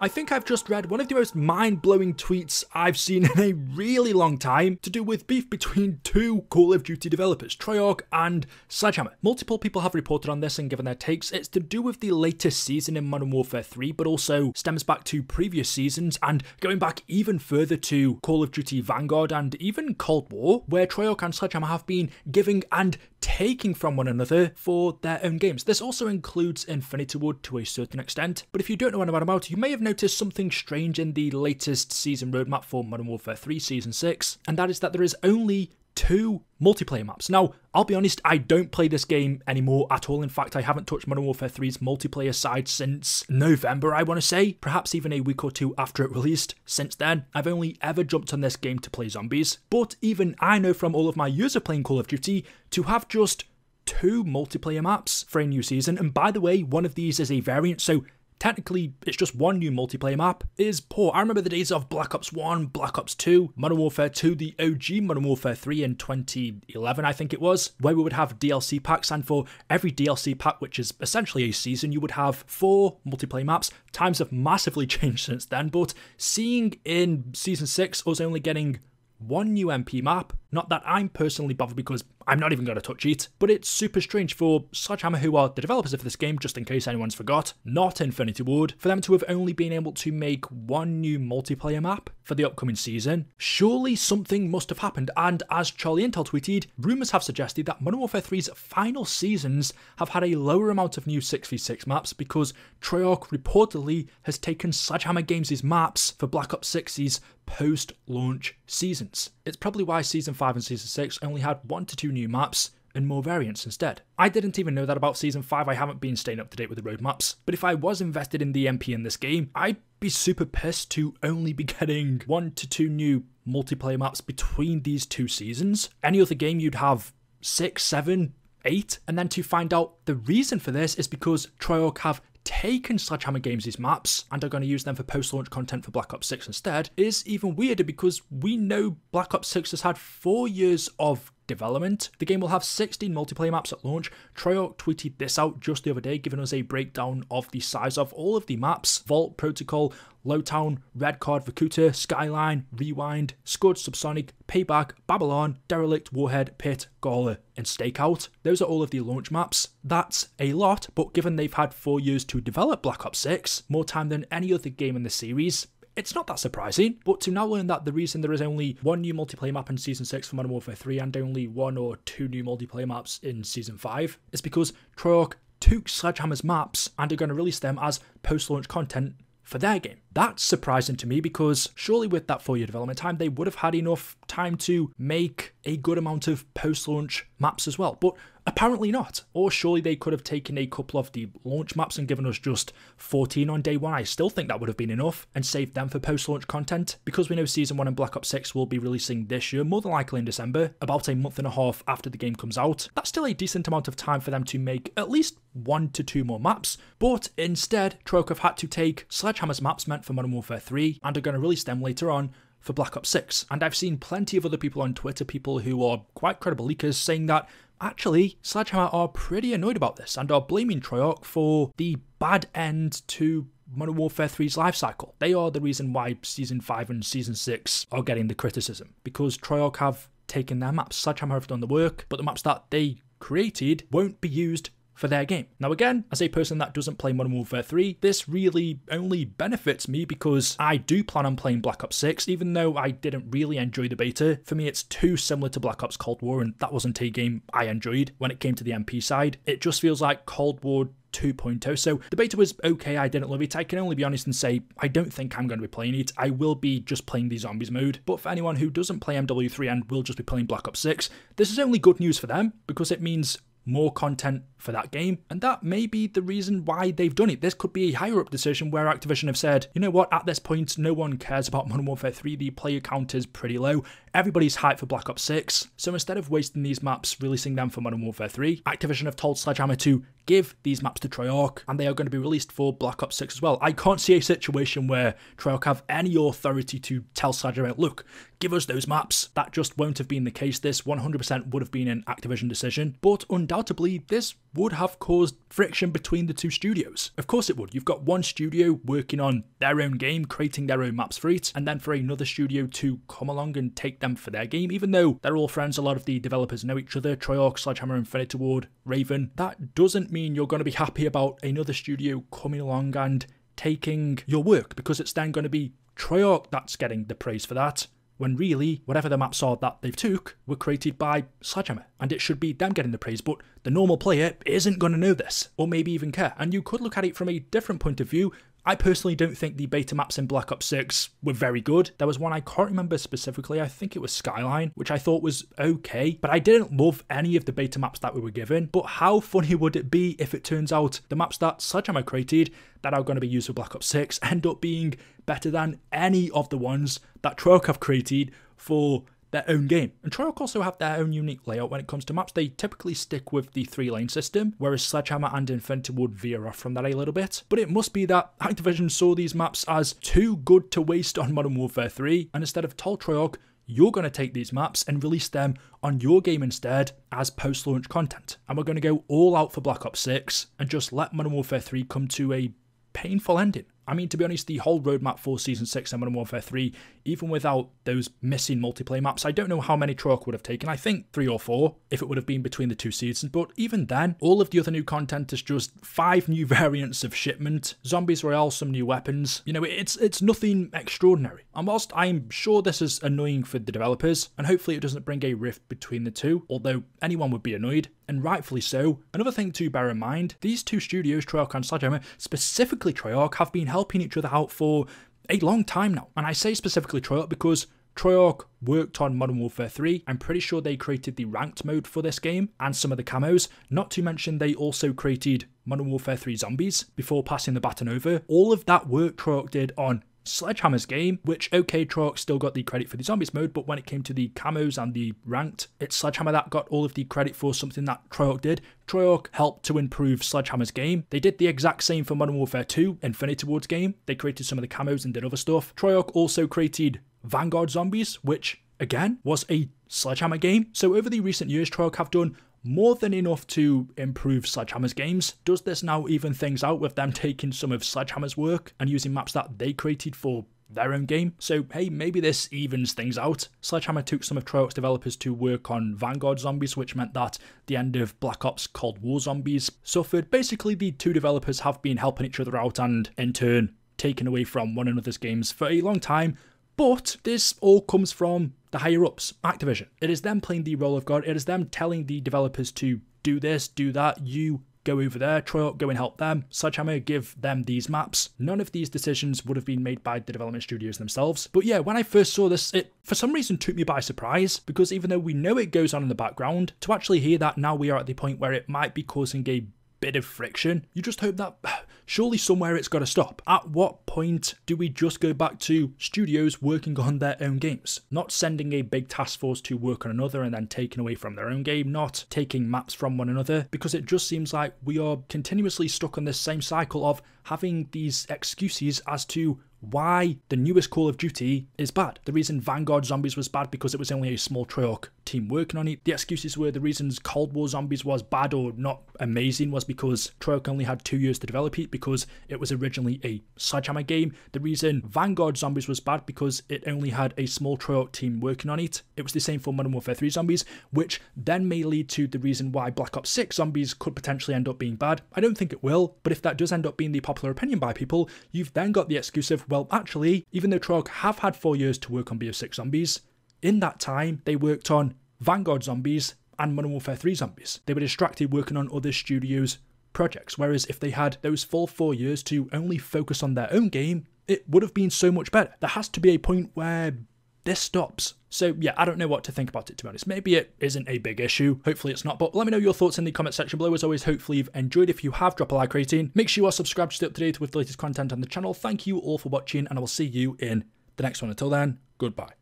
I think I've just read one of the most mind-blowing tweets I've seen in a really long time to do with beef between two Call of Duty developers, Treyarch and Sledgehammer. Multiple people have reported on this and given their takes. It's to do with the latest season in Modern Warfare 3, but also stems back to previous seasons and going back even further to Call of Duty Vanguard and even Cold War, where Treyarch and Sledgehammer have been giving and taking from one another for their own games. This also includes Infinity Ward to a certain extent, but if you don't know anything about it, you may have noticed something strange in the latest season roadmap for Modern Warfare 3 Season 6, and that is that there is only 2 multiplayer maps. Now, I'll be honest, I don't play this game anymore at all. In fact, I haven't touched Modern Warfare 3's multiplayer side since November, I want to say, perhaps even a week or two after it released. Since then, I've only ever jumped on this game to play zombies, but even I know from all of my years of playing Call of Duty to have just 2 multiplayer maps for a new season, and by the way, one of these is a variant, so technically, it's just one new multiplayer map, is poor. I remember the days of Black Ops 1, Black Ops 2, Modern Warfare 2, the OG Modern Warfare 3 in 2011, I think it was, where we would have DLC packs, and for every DLC pack, which is essentially a season, you would have 4 multiplayer maps. Times have massively changed since then, but seeing in Season 6 us only getting 1 new MP map, not that I'm personally bothered because I'm not even going to touch it, but it's super strange for Sledgehammer, who are the developers of this game, just in case anyone's forgot, not Infinity Ward, for them to have only been able to make 1 new multiplayer map for the upcoming season. Surely something must have happened, and as Charlie Intel tweeted, rumours have suggested that Modern Warfare 3's final seasons have had a lower amount of new 6v6 maps because Treyarch reportedly has taken Sledgehammer Games' maps for Black Ops 6's post-launch seasons. It's probably why Season 5 and Season 6 only had 1 to 2 new maps and more variants instead. I didn't even know that about Season 5, I haven't been staying up to date with the roadmaps, but if I was invested in the MP in this game, I'd be super pissed to only be getting 1 to 2 new multiplayer maps between these 2 seasons. Any other game you'd have 6, 7, 8, and then to find out the reason for this is because Treyarch have taken Sledgehammer Games' maps and are going to use them for post-launch content for Black Ops 6 instead is even weirder because we know Black Ops 6 has had 4 years of development. The game will have 16 multiplayer maps at launch. Treyarch tweeted this out just the other day, giving us a breakdown of the size of all of the maps: Vault, Protocol, Lowtown, Red Card, Vorkuta, Skyline, Rewind, Scud, Subsonic, Payback, Babylon, Derelict, Warhead, Pit, Gawler, and Stakeout. Those are all of the launch maps. That's a lot, but given they've had 4 years to develop Black Ops 6, more time than any other game in the series, it's not that surprising. But to now learn that the reason there is only 1 new multiplayer map in Season 6 for Modern Warfare 3 and only 1 or 2 new multiplayer maps in Season 5 is because Treyarch took Sledgehammer's maps and are going to release them as post-launch content for their game. That's surprising to me because surely with that 4-year development time, they would have had enough time to make a good amount of post-launch maps as well, but apparently not. Or surely they could have taken a couple of the launch maps and given us just 14 on day 1. I still think that would have been enough and saved them for post-launch content because we know Season 1 and Black Ops 6 will be releasing this year, more than likely in December, about a month and a half after the game comes out. That's still a decent amount of time for them to make at least 1 to 2 more maps, but instead Treyarch have had to take Sledgehammer's maps meant for Modern Warfare 3 and are going to release them later on for Black Ops 6. And I've seen plenty of other people on Twitter, people who are quite credible leakers, saying that actually Sledgehammer are pretty annoyed about this and are blaming Treyarch for the bad end to Modern Warfare 3's life cycle. They are the reason why Season 5 and Season 6 are getting the criticism, because Treyarch have taken their maps. Sledgehammer have done the work, but the maps that they created won't be used for their game. Now again, as a person that doesn't play Modern Warfare 3, this really only benefits me because I do plan on playing Black Ops 6, even though I didn't really enjoy the beta. For me, it's too similar to Black Ops Cold War, and that wasn't a game I enjoyed when it came to the MP side. It just feels like Cold War 2.0. So the beta was okay, I didn't love it. I can only be honest and say I don't think I'm going to be playing it. I will be just playing the zombies mode. But for anyone who doesn't play MW3 and will just be playing Black Ops 6, this is only good news for them because it means more content for that game, and that may be the reason why they've done it. This could be a higher up decision where Activision have said, you know what, at this point no one cares about Modern Warfare 3, the player count is pretty low, everybody's hyped for Black Ops 6, so instead of wasting these maps releasing them for Modern Warfare 3, Activision have told Sledgehammer to give these maps to Treyarch, and they are going to be released for Black Ops 6 as well. I can't see a situation where Treyarch have any authority to tell Sledgehammer, look, give us those maps. That just won't have been the case. This 100% would have been an Activision decision, but undoubtedly this would have caused friction between the two studios. Of course it would. You've got one studio working on their own game, creating their own maps for it, and then for another studio to come along and take them for their game, even though they're all friends, a lot of the developers know each other, Treyarch, Sledgehammer, Infinity Ward, Raven. That doesn't mean you're going to be happy about another studio coming along and taking your work, because it's then going to be Treyarch that's getting the praise for that, when really, whatever the maps are that they've took were created by Sledgehammer, and it should be them getting the praise, but the normal player isn't going to know this, or maybe even care. And you could look at it from a different point of view. I personally don't think the beta maps in Black Ops 6 were very good. There was one I can't remember specifically, I think it was Skyline, which I thought was okay, but I didn't love any of the beta maps that we were given. But how funny would it be if it turns out the maps that Sledgehammer created that are going to be used for Black Ops 6 end up being better than any of the ones that Treyarch have created for their own game. And Treyarch also have their own unique layout when it comes to maps. They typically stick with the 3-lane system, whereas Sledgehammer and Infinity would veer off from that a little bit. But it must be that Activision saw these maps as too good to waste on Modern Warfare 3, and instead of told Treyarch, you're going to take these maps and release them on your game instead as post-launch content. And we're going to go all out for Black Ops 6 and just let Modern Warfare 3 come to a painful ending. I mean, to be honest, the whole roadmap for Season 6 and Modern Warfare 3, even without those missing multiplayer maps, I don't know how many Treyarch would have taken. I think 3 or 4, if it would have been between the two seasons. But even then, all of the other new content is just 5 new variants of shipment, Zombies Royale, some new weapons. You know, it's nothing extraordinary. And whilst I'm sure this is annoying for the developers, and hopefully it doesn't bring a rift between the two, although anyone would be annoyed, and rightfully so, another thing to bear in mind, these two studios, Treyarch and Sledgehammer, specifically Treyarch, have been helping each other out for a long time now. And I say specifically Treyarch because Treyarch worked on Modern Warfare 3. I'm pretty sure they created the ranked mode for this game and some of the camos. Not to mention they also created Modern Warfare 3 Zombies before passing the baton over. All of that work Treyarch did on Sledgehammer's game, which, okay, Treyarch still got the credit for the Zombies mode, but when it came to the camos and the ranked, it's Sledgehammer that got all of the credit for something that Treyarch did. Treyarch helped to improve Sledgehammer's game. They did the exact same for Modern Warfare 2, Infinity Ward's game. They created some of the camos and did other stuff. Treyarch also created Vanguard Zombies, which, again, was a Sledgehammer game. So over the recent years, Treyarch have done more than enough to improve Sledgehammer's games. Does this now even things out with them taking some of Sledgehammer's work and using maps that they created for their own game? So hey, maybe this evens things out. Sledgehammer took some of Treyarch's developers to work on Vanguard Zombies, which meant that the end of Black Ops Cold War Zombies suffered. Basically, the two developers have been helping each other out and, in turn, taken away from one another's games for a long time. But this all comes from the higher-ups, Activision. It is them playing the role of God. It is them telling the developers to do this, do that. You go over there, Treyarch, go and help them. Sledgehammer, give them these maps. None of these decisions would have been made by the development studios themselves. But yeah, when I first saw this, it for some reason took me by surprise, because even though we know it goes on in the background, to actually hear that now we are at the point where it might be causing a bit of friction, you just hope that surely somewhere it's got to stop. At what point do we just go back to studios working on their own games? Not sending a big task force to work on another and then taking away from their own game, not taking maps from one another, because it just seems like we are continuously stuck on this same cycle of having these excuses as to why the newest Call of Duty is bad. The reason Vanguard Zombies was bad because it was only a small Treyarch team working on it. The excuses were the reasons Cold War Zombies was bad or not amazing was because Treyarch only had 2 years to develop it because it was originally a Sledgehammer game. The reason Vanguard Zombies was bad because it only had a small Treyarch team working on it. It was the same for Modern Warfare 3 Zombies, which then may lead to the reason why Black Ops 6 Zombies could potentially end up being bad. I don't think it will, but if that does end up being the popular opinion by people, you've then got the excuse of, well, actually, even though Treyarch have had 4 years to work on BO6 Zombies, in that time, they worked on Vanguard Zombies and Modern Warfare 3 Zombies. They were distracted working on other studios' projects, whereas if they had those full 4 years to only focus on their own game, it would have been so much better. There has to be a point where this stops. So yeah, I don't know what to think about it, to be honest. Maybe it isn't a big issue. Hopefully it's not, but let me know your thoughts in the comment section below. As always, hopefully you've enjoyed. If you have, drop a like rating. Make sure you are subscribed to stay up to date with the latest content on the channel. Thank you all for watching, and I will see you in the next one. Until then, goodbye.